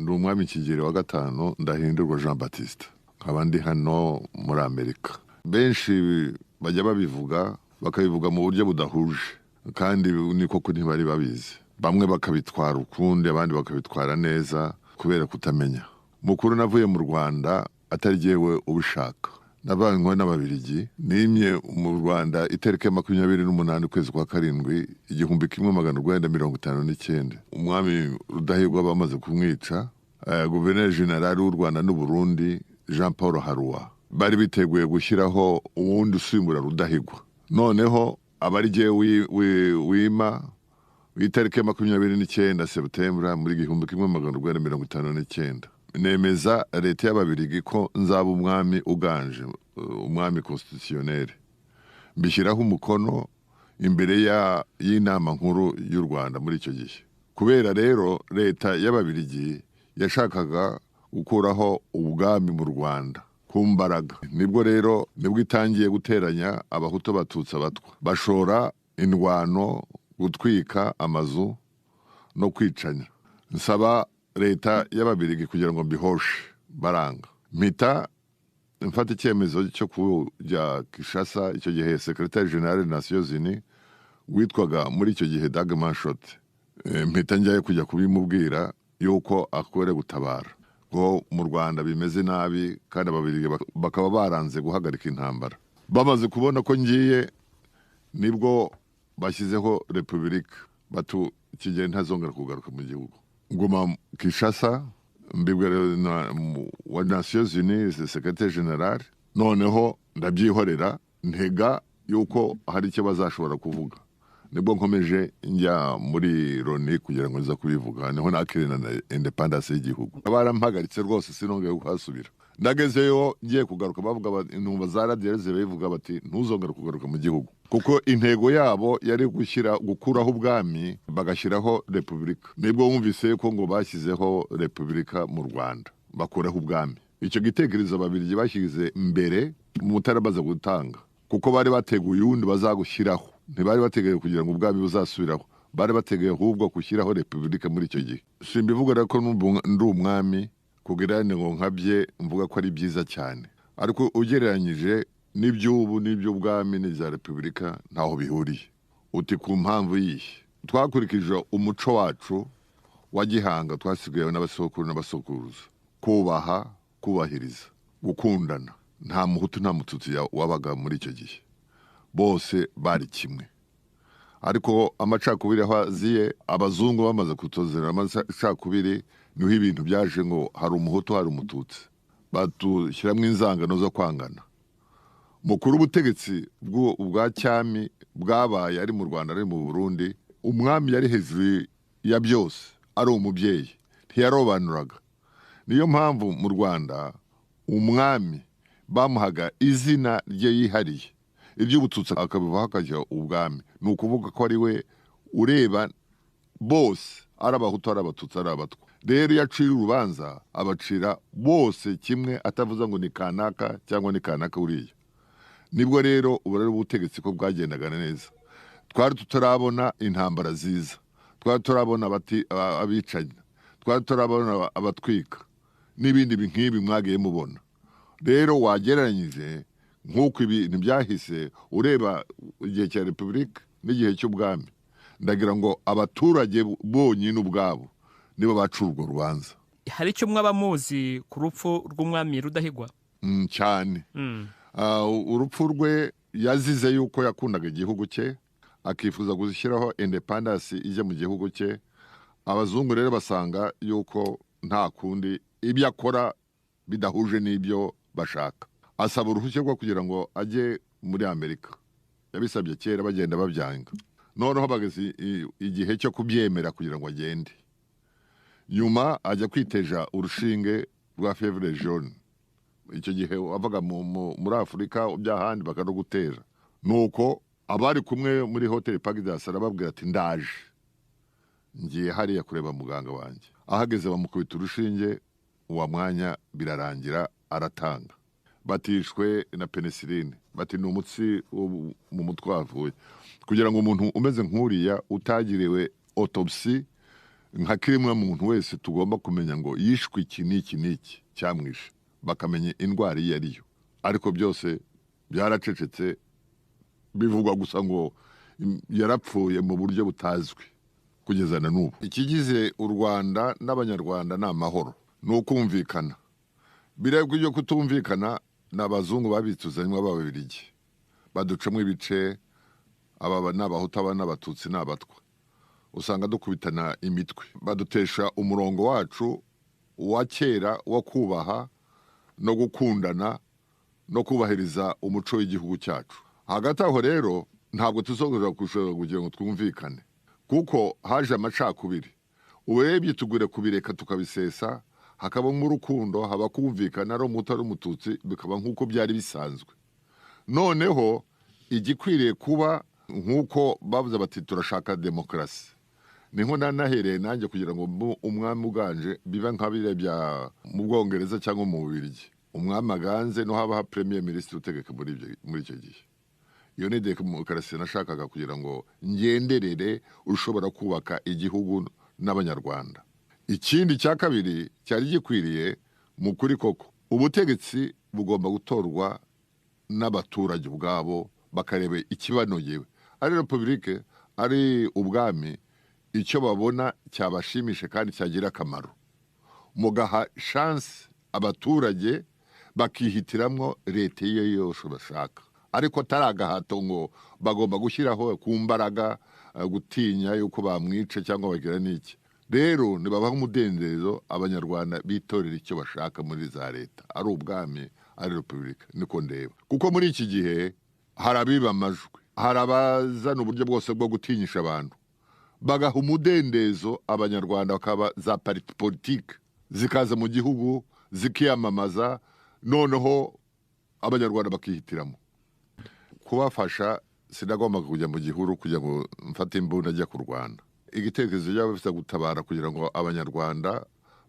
ndi umwami Kigeli wa gatanu Ndahindurwa Jean Baptiste nkaba ndi hano muri Amerika. Benshi bajya babivuga bakabivuga mu buryo budahuje kandi niko ko ntibari babizi. Bamwe bakabitwara ukundi abandi bakabitwara neza kubera kutamenya. Mukuru navuye mu Rwanda atari jewe ubishaka. Navanywe n'Ababiligi nimye mu Rwanda itariki 28 ukwezi kwa karindwi 1959. Umwami Rudahigwa bamaze kumwica, Guverineri General w'u Rwanda n'u Burundi Jean Paul Haruwa bari biteguye gushyiraho uwundi usimbura Rudahigwa. Noneho abari jewe wima itariki 29 September muri 1959 nemeza leta y'Ababiligi ko nzaba umwami uganje, umwami constitutionnel. Mbishyiraho umukono imbere y'inama nkuru y'u Rwanda muri icyo gihe. Kubera rero leta y'Ababiligi yashakaga gukuraho ubwami mu Rwanda ku mbaraga. Nibwo rero itangiye guteranya abahutu batutsi abatwa, bashora indwano, gutwika amazu no kwicanya. Nsaba leta y'Ababiligi kugira ngo mbihoshe, baranga. Mpita mfata icyemezo cyo kujya Kinshasa. Icyo gihe Secrétaire Général des Nations Unies witwaga muri icyo gihe Dag Manshot, mpita njyayo kujya kubimubwira yuko akwiriye gutabara ngo mu Rwanda bimeze nabi kandi Ababiligi bakaba baranze guhagarika intambara. Bamaze kubona ko ngiye nibwo bashyizeho Republika, batu Kigeli ntazongera kugaruka mu gihugu. Nguma Kinshasa mbibwira wa Nations Unies Secrétaire Général, noneho ndabyihorera ntega yuko hari icyo bazashobora kuvuga. Nibwo nkomeje njya muri Loni kugira ngo nza kubivuga, niho nakirina na independence y'igihugu. Barampagaritse rwose sinongeye kuhasubira. Ndagezeyo ngiye kugaruka bavuga intumva za radiyo bivuga bati ntuzongera kugaruka mu gihugu, kuko intego yabo yari gukuraho ubwami bagashyiraho Republika. Nibwo wumvise ko ngo bashyizeho Republika mu Rwanda bakuraho ubwami. Icyo gitekerezo Ababiligi bashyize mbere mutarabaza gutanga, kuko bari bateguye undi bazagushyiraho. Ntibari bateguye kugira ngo ubwami buzasubiraho, bari bateguye ahubwo gushyiraho Republika muri icyo gihe. Simbivuga rero ko ndi umwami kugira ngo nkabye mvuga ko ari byiza cyane, ariko ugereranyije n'iby'ubu n'iby'ubwami n'iza Republika ntaho bihuriye. Uti ku mpamvu yihe? Twakurikije umuco wacu wa gihanga twasigaye n'abasokuru n'abasokuruza: kubaha, kubahiriza, gukundana. Nta muhutu nta mututsi wabaga muri icyo gihe, bose bari kimwe. Ariko amacakubiri aho aziye, abazungu bamaze kutozera amacakubiri, niho ibintu byaje ngo hari umuhutu hari umututsi, batushyiramo inzangano zo kwangana. Mukuru ubutegetsi bwa cyami bwabaye ari mu Rwanda ari mu Burundi, umwami yari hejuru ya byose, ari umubyeyi, ntiyarobanuraga. Niyo mpamvu mu Rwanda umwami bamuhaga izina rye yihariye, iby'ubututsi akabivaho akajya ubwami. Ni ukuvuga ko ari we ureba bose, ari abahutu ari abatutsi ari abatwa. Rero iyo acira urubanza abacira bose kimwe, atavuze ngo ni kanaka cyangwa ni kanaka uriya. Nibwo rero uburere bw'ubutegetsi ko bwagendaga neza. Twari tutarabona intambara ziza, twari turabona abicanyi, twari turabona abatwika n'ibindi nk'ibi mwagiye mubona. Rero wagereranyije nk'uko ibintu byahise, ureba igihe cya Republika n'igihe cy'ubwami, ndagira ngo abaturage bonyine ubwabo nibo baca urwo rubanza. Hari icyo mwaba muzi ku rupfu rw'umwami Rudahigwa? Cyane. Urupfu rwe yazize yuko yakundaga igihugu cye, akifuza gushyiraho independence ijya mu gihugu cye. Abazungu rero basanga yuko nta kundi ibyo akora bidahuje n'ibyo bashaka. Asaba uruhushya rwo kugira ngo ajye muri Amerika. Yabisabye kera bagenda babyanga. Noneho bageze igihe cyo kubyemera kugira ngo agende. Nyuma ajya kwiteja urushinge rwa fièvre jaune. Icyo gihe wavaga muri Afurika by'ahandi bakanogutera. Nuko abari kumwe muri Hotel Paradise arababwira ati ndaje, ngiye hariya kureba muganga wanjye. Ahageze bamukubita urushinge, uwa mwanya birarangira aratanga. Batishwe na penicilline, bati ni umutsi mu mutwe wavuye. Kugira ngo umuntu umeze nk'uriya utagiriwe autopsy nka kimwe muntu wese tugomba kumenya ngo yishwe iki n'iki cyamwishe, bakamenya indwara iyo ariyo. Ariko byose byaracecetse, bivugwa gusa ngo yarapfuye mu buryo butazwi kugeza na n'ubu. Ikigize u Rwanda n'abanyarwanda ni amahoro, ni ukumvikana. Birebwa ibyo kutumvikana n'abazungu babituzanywa b'Ababiligi, baducamo ibice, aba n'abahutu, aba n'abatutsi n'abatwa, usanga dukubitana imitwe, badutesha umurongo wacu wa kera wo kubaha no gukundana no kubahiriza umuco w'igihugu cyacu. Hagati aho rero ntabwo tuzongera kugira ngo twumvikane, kuko haje amacakubiri. Urebye tugure kubireka tukabisesa, hakabamo urukundo, haba kumvikana, ari umuhutu ari umututsi, bikaba nk'uko byari bisanzwe. Noneho igikwiriye kuba nk'uko bavuze bati turashaka demokarasi, niho nanahereye nanjye kugira ngo umwami uganje biba nka biriya bya mu Bwongereza cyangwa mu Bubiligi, umwami aganze no habaho premier ministre utegeka muri icyo gihe. Iyo ni demokarasi nashakaga kugira ngo ngenderere ushobora kubaka igihugu n'abanyarwanda. Ikindi cya kabiri cyari gikwiriye mu kuri koko, ubutegetsi bugomba gutorwa n'abaturage ubwabo, bakareba ikibanogewe, ari republike ari ubwami, icyo babona cyabashimishe kandi cyagira akamaro. Mugaha chance abaturage bakihitiramwo leta iyo yose bashaka, ariko taragahato ngo bagomba gushyiraho ku mbaraga, gutinya yuko bamwice cyangwa bagira n'iki. Rero nibabaho umudendezo, abanyarwanda bitorera icyo bashaka muri za leta, ari ubwami ari republika, niko ndeba. Kuko muri iki gihe harabiba amajwi, harabazana uburyo bwose bwo gutinyisha abantu, bagaha umudendezo abanyarwanda, bakaba za parti politique zikaza mu gihugu zikiyamamaza, noneho abanyarwanda bakihitiramo. Kubafasha sinagomba kujya mu gihuru kugira ngo mfate imbunda ajya kurwana. Igitekerezo cy'abafite gutabara kugira ngo abanyarwanda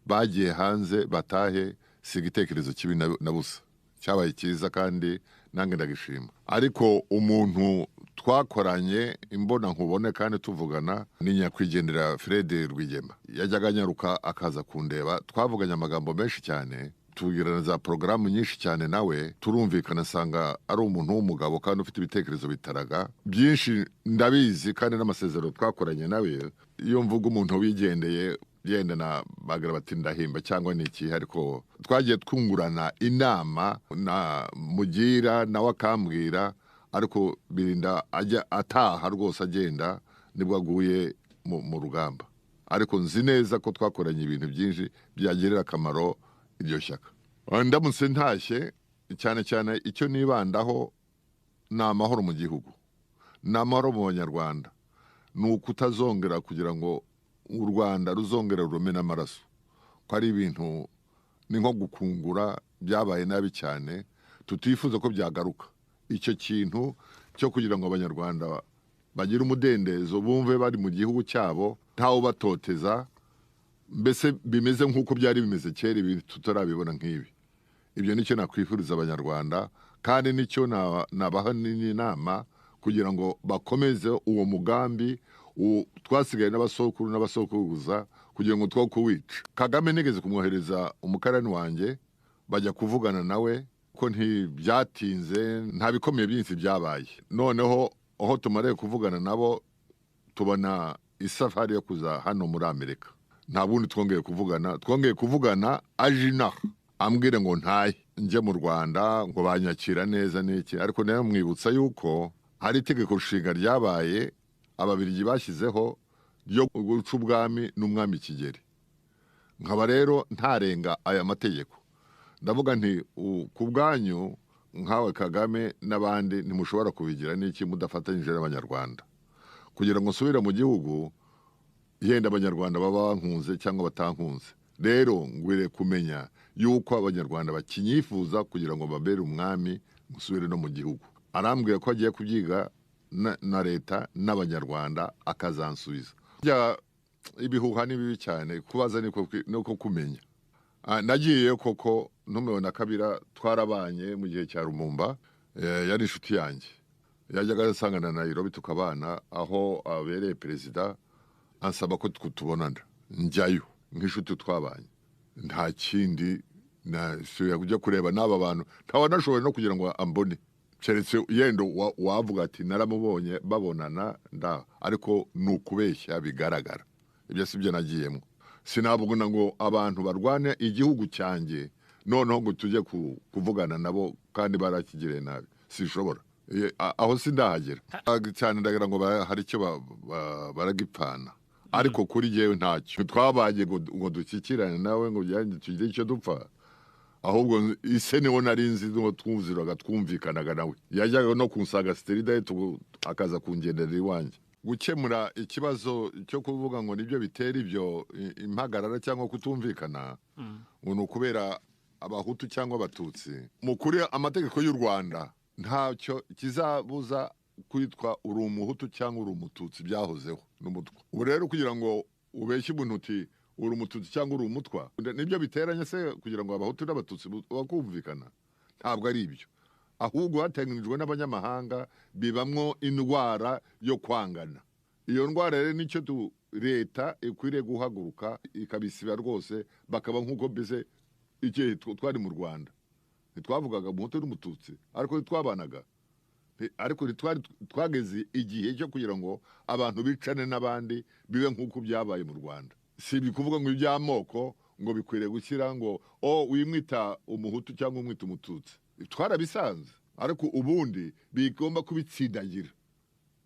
bagiye hanze batahe, si igitekerezo kibi na busa, cyabaye cyiza kandi nange ndagishima. Ariko umuntu twakoranye imbona nkubone kandi tuvugana ni nyakwigendera Fred Rwigema. Yajyaga anyaruka akaza kundeba, twavuganye amagambo menshi cyane, tugirana za porogaramu nyinshi cyane, nawe turumvikana, sanga ari umuntu w'umugabo kandi ufite ibitekerezo bitaraga byinshi. Ndabizi kandi n'amasezerano twakoranye nawe, iyo mvuga umuntu wigendeye yenda na bagira bati ndahimba cyangwa niki, ariko twagiye twungurana inama na mugira nawe akambwira, ariko birinda ajya ataha rwose agenda nibwo aguye mu rugamba. Ariko nzi neza ko twakoranye ibintu byinshi byagirira akamaro iryo shyaka. Ndamutse ntashye, cyane cyane icyo nibandaho ni amahoro mu gihugu, ni amahoro mu banyarwanda, ni ukutazongera kugira ngo u Rwanda ruzongera rumena amaraso, ko ari ibintu ni nko gukungura, byabaye nabi cyane, tutifuza ko byagaruka. Icyo kintu cyo kugira ngo abanyarwanda bagire umudendezo, bumve bari mu gihugu cyabo ntawo batoteza, mbese bimeze nk'uko byari bimeze kera, ibi tutarabibona nk'ibi. Ibyo nicyo nakwifuriza abanyarwanda, kandi nicyo nabaha n'inama kugira ngo bakomeze uwo mugambi twasigaye n'abasokuru n'abasokuruza, kugira ngo two kuwica. Kagame nigeze kumwohereza umukarani wanjye, bajya kuvugana nawe, ko ntibyatinze, nta bikomeye byinshi byabaye. Noneho aho tumariye kuvugana nabo, tubona isafari yo kuza hano muri Amerika. Nta bundi twongeye kuvugana ajina ambwire ngo ntaye njye mu Rwanda, ngo banyakira neza n'iki. Ariko nayo mwibutsa yuko hari itegeko nshinga ryabaye Ababiligi bashyizeho ryo guca ubwami n'umwami Kigeli. Nkaba rero ntarenga aya mategeko. Ndavuga nti ku bwanyu nkawe Kagame n'abandi ntimushobora kubigira n'iki mudafatanyije n'abanyarwanda, kugira ngo nsubire mu gihugu yenda abanyarwanda baba bankunze cyangwa batankunze. Rero ngwire kumenya yuko abanyarwanda bakinyifuza kugira ngo babere umwami, gusubire no mu gihugu. Arambwira ko agiye kubyiga na leta n'abanyarwanda akazansubiza. Ibihuha ni bibi cyane, kubaza niko kumenya. Nagiye koko ntumewe na Kabira, twarabanye mu gihe cya Rumumba, yari inshuti yanjye, yajyaga asangana na Nairobi tukabana, aho abereye perezida ansaba ko tubonana. njyayo nk'inshuti twabanye, nta kindi nasubiye kujya kureba n'aba bantu ntawanashoboye no kugira ngo ambone, keretse yendo wavuga ati naramubonye babonana ariko ni ukubeshya bigaragara. Ibyo si byo nagiyemo. Sinabuguna ngo abantu barwane igihugu cyanjye noneho ngo tujye kuvugana nabo kandi barakigire nabi, sishobora. Aho sindahagera cyane, ndagira ngo hari icyo baragipfana, ariko kuri jewe ntacyo twabaye ngo dukikirane nawe ngo tugire icyo dupfa. Ahubwo ise niwo narinzi ngo twumviraga twumvikanaga nawe, yajyaga no kunsaga sterida akaza kungendera iwanjye. Gukemura ikibazo cyo kuvuga ngo nibyo bitera ibyo impagarara cyangwa kutumvikana, ngo ni ukubera abahutu cyangwa abatutsi. Mukuri amategeko y'u Rwanda ntacyo kizabuza kwitwa uri umuhutu cyangwa uri umututsi, byahozeho n'umutwa. Ubu rero kugira ngo ubeshye umuntu uti uri umututsi cyangwa uri umutwa, nibyo biteranye se kugira ngo abahutu n'abatutsi bakumvikana? Ntabwo ari ibyo. Ahubwo hateganijwe n'abanyamahanga bibamwo indwara yo kwangana. Iyo ndwara rero nicyo leta ikwiriye guhaguruka ikabisiba rwose, bakaba nk'uko mbese igihe twari mu Rwanda ntitwavugaga umuhutu n'umututsi, ariko twabanaga, ariko twageze igihe cyo kugira ngo abantu bicane n'abandi bibe nk'uko byabaye mu Rwanda. Si bikuvuga ngo iby'amoko ngo bikwiriye gushyira ngo wimwita umuhutu cyangwa umwita umututsi, twarabisanze, ariko ubundi bigomba kubitsindagira.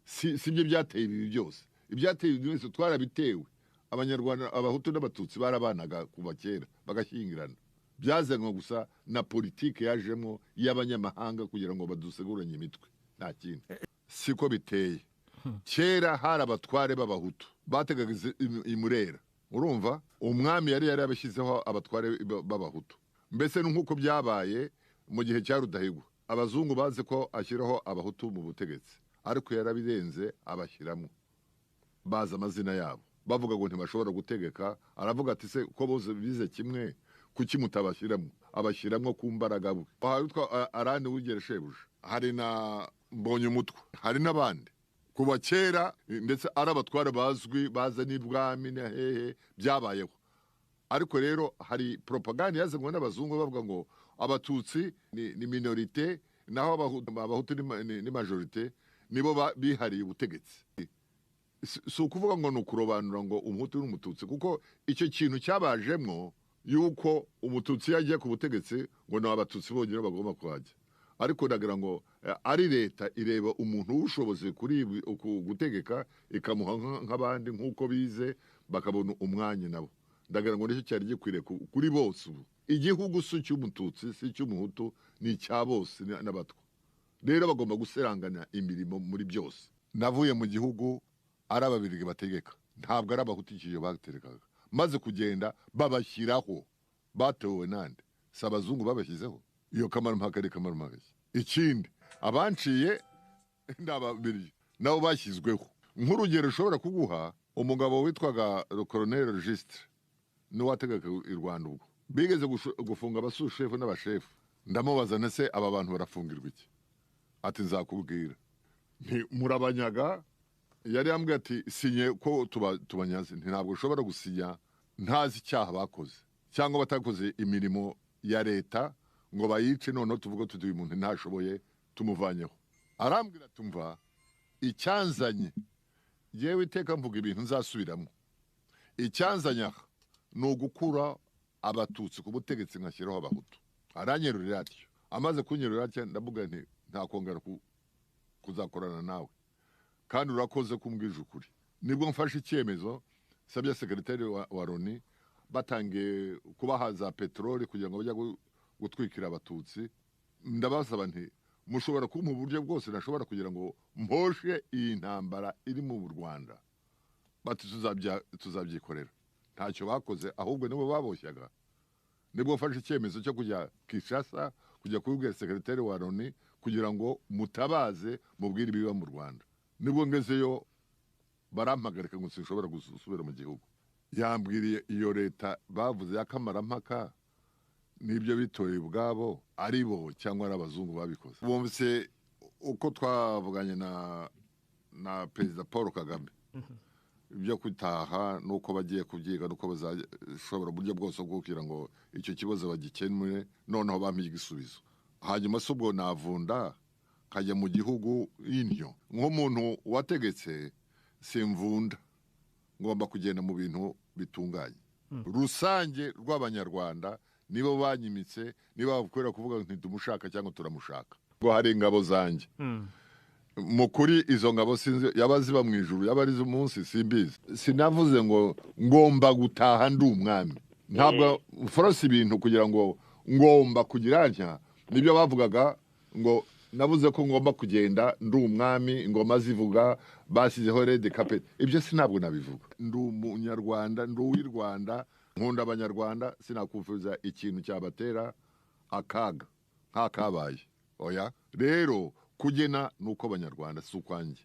Si byo byateye ibi byose. Ibyateye ibi byose twarabitewe. Abanyarwanda, abahutu n'abatutsi barabanaga kuva kera bagashyingirana. Byazanwa gusa na politike yajemo y'abanyamahanga kugira ngo baduseguranye imitwe, nta kindi. Siko biteye. Kera hari abatware b'abahutu bategaga imurera, urumva umwami yari abashyizeho abatware b'abahutu. Mbese nk'uko byabaye mu gihe cya Rudahigwa, abazungu bazi ko ashyiraho abahutu mu butegetsi, ariko yarabirenze abashyiramo, baza amazina yabo, bavuga ngo ntibashobora gutegeka. Aravuga ati se ko bose bize kimwe, kuki mutabashyiramo? Abashyiramo ku mbaraga bwe. Witwa Arani wigere shebuja, hari na Mbonye umutwe, hari n'abandi kuva kera, ndetse ari abatware bazwi baza n'ibwami na hehe byabayeho. Ariko rero hari propaganda yazanywe n'abazungu bavuga ngo abatutsi ni minorite, naho abahutu ni majorite, nibo bihariye ubutegetsi. Si ukuvuga ngo ni ukurobanura ngo umuhutu n'umututsi, kuko icyo kintu cyabajemo yuko umututsi yagiye ku butegetsi ngo ni abatutsi bonyine bagomba kuhajya. Ariko ndagira ngo ari leta ireba umuntu w'ubushobozi kuri gutegeka, ikamuha nk'abandi nk'uko bize, bakabona umwanya nabo. Ndagira ngo nicyo cyari gikwiriye kuri bose. Ubu igihugu si cy'umututsi si cy'umuhutu, ni icya bose n'abatwa. Rero bagomba guserangana imirimo muri byose. Navuye mu gihugu ari ababirigi bategeka, ntabwo ari abahutu ikiyo baterekaga. Maze kugenda babashyiraho, batewe nande? Si abazungu babashyizeho. Iyo kamarampaka ari kamarampaka. Ikindi abanciye n'ababirigi nabo bashyizweho. Nk'urugero ushobora kuguha, umugabo witwaga Colonel Registre n'uwategeka i Rwanda, ubwo bigeze gufunga abasushefu n'abashefu. Ndamubaza nese aba bantu barafungirwa iki? Ati nzakubwira. Murabanyaga. Yari yambwiye ati sinye ko tubanyaze. Ntabwo ushobora gusinya ntazi icyaha bakoze cyangwa batakoze imirimo ya leta ngo bayice, noneho tuvuga tuti uyu muntu ntashoboye tumuvanyeho. Arambwira tumva icyanzanye, yewe iteka mvuga ibintu nzasubiramo. Icyanzanya ni ugukura abatutsi ku butegetsi nkashyiraho abahutu. Aranyerurira atyo. Amaze kunyerurira atyo, ndavuga nti ntakongera kuzakorana nawe, kandi urakoze kumbwije ukuri. Nibwo mfashe icyemezo, sabya sekretari wa Loni batangiye kubahaza peteroli kugira ngo bajya gutwikira abatutsi. Ndabasaba nti mushobora kumpa uburyo bwose nashobora kugira ngo mposhe iyi ntambara iri mu Rwanda. Bati tuzabyikorera. Ntacyo bakoze, ahubwo nibo baboshyaga. Nibwo mfashe icyemezo cyo kujya Kinshasa, kujya kubwira sekretari wa Loni kugira ngo mutabaze mubwire ibiba mu Rwanda. Nibwo ngezeyo barampagarika ngo sinshobora gusubira mu gihugu. Yambwiriye iyo leta bavuze y'akamarampaka nibyo bitoreye ubwabo, ari bo cyangwa ari abazungu babikoze. Bumvise uko twavuganye na Perezida Paul Kagame. ibyo kwitaha nuko bagiye kubyiga nuko bazashobora uburyo bwose bwo kugira ngo icyo kibazo bagikemure noneho bampe igisubizo. Hanyuma se ubwo navunda kajya mu gihugu intyo nk'umuntu wategetse simvunda, ngomba kugenda mu bintu bitunganye. Rusange rw'abanyarwanda nibo banyimitse, niba bakwira kuvuga ngo ntitumushaka cyangwa turamushaka. Ngo hari ingabo zanjye mukuri izo ngabo sinzi yaba ziba mu ijuru yaba ari umunsi simbizi. Sinavuze ngo ngomba gutaha ndi umwami, ntabwo force ibintu kugira ngo ngomba kugira ntya. Nibyo bavugaga ngo navuze ko ngomba kugenda ndi umwami, ingoma zivuga basizeho red carpet. Ibyo sinabwo nabivuga. Ndi umunyarwanda, ndi uw'i Rwanda, nkunda abanyarwanda, sinakufuza ikintu cyabatera akaga nk'akabaye. Oya rero kugena nuko abanyarwanda si ukwanjye.